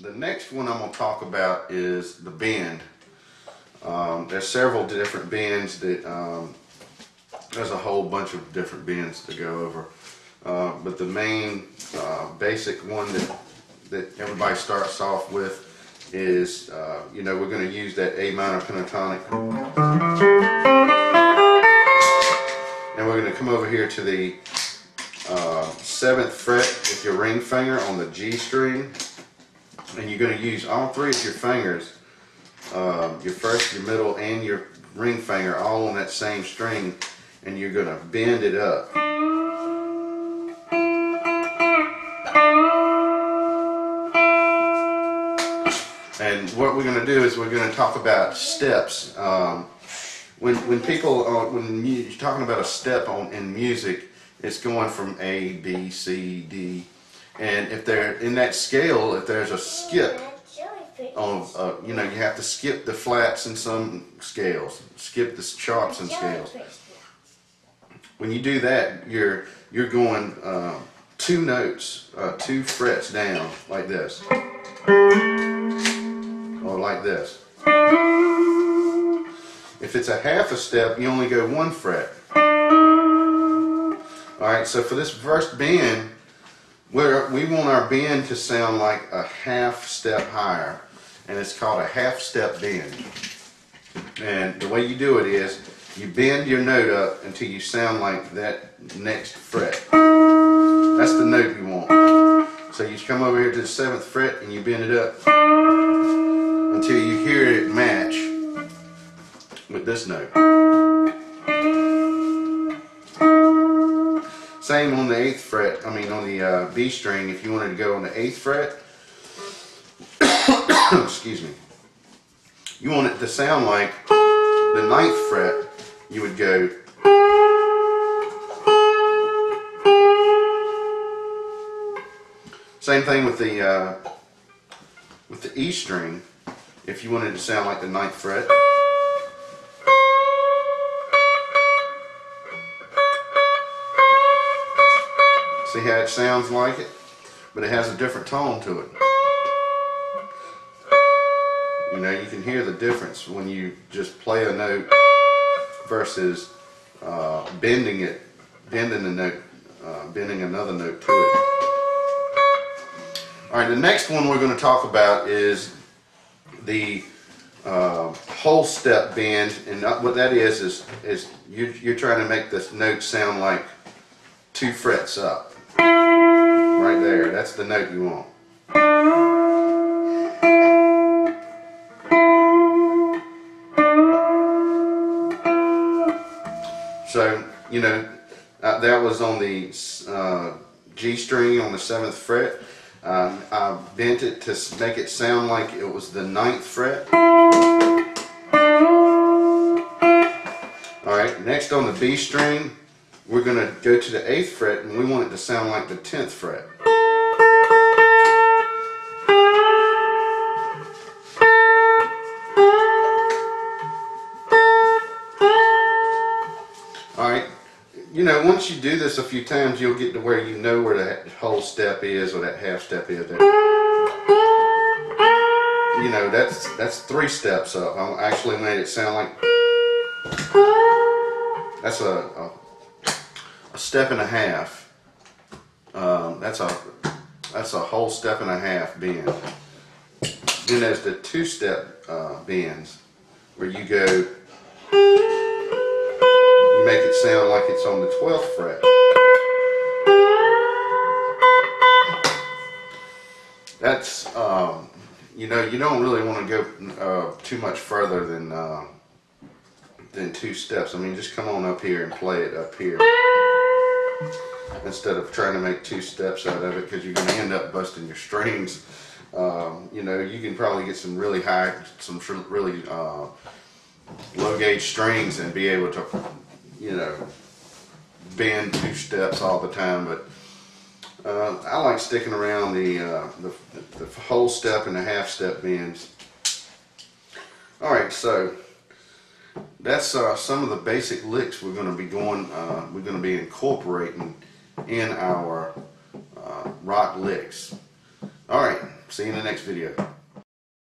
The next one I'm going to talk about is the bend. There's several different bends that, there's a whole bunch of different bends to go over. But the main basic one that everybody starts off with is, we're going to use that A minor pentatonic. And we're going to come over here to the 7th fret with your ring finger on the G string. And you're going to use all three of your fingers, your first, your middle, and your ring finger all on that same string, and you're going to bend it up. And what we're going to do is we're going to talk about steps. When people, when you're talking about a step in music, it's going from A, B, C, D. And if they're in that scale, if there's a skip on, you have to skip the flats in some scales, skip the sharps in scales. When you do that, you're going 2 notes, 2 frets down, like this, or like this. If it's a half a step, you only go 1 fret. All right, so for this first bend, we want our bend to sound like a half step higher, and it's called a half step bend. And the way you do it is you bend your note up until you sound like that next fret. That's the note you want. So you come over here to the 7th fret and you bend it up until you hear it match with this note. Same on the 8th fret, on the B string. If you wanted to go on the 8th fret, excuse me, you want it to sound like the 9th fret, you would go, same thing with the E string. If you wanted to sound like the 9th fret, see how it sounds like it? But it has a different tone to it. You can hear the difference when you just play a note versus bending the note, bending another note to it. Alright, the next one we're going to talk about is the whole step bend, and what that is you're trying to make this note sound like 2 frets up. Right there, that's the note you want. So, that was on the G string on the 7th fret. I bent it to make it sound like it was the 9th fret. Alright, next on the B string, we're going to go to the 8th fret, and we want it to sound like the 10th fret. Alright, once you do this a few times, you'll get to where you know where that whole step is, or that half step is. That's 3 steps up. I actually made it sound like that's a step and a half. That's a whole step and a half bend. Then there's the 2-step bends where you go, you make it sound like it's on the 12th fret. That's you don't really want to go too much further than 2 steps. Just come on up here and play it up here, instead of trying to make 2 steps out of it, because you're going to end up busting your strings. You can probably get some really high, some really low gauge strings and be able to, bend 2 steps all the time. But I like sticking around the whole step and the half step bends. Alright, so that's some of the basic licks we're going to be incorporating in our rock licks. Alright, See you in the next video.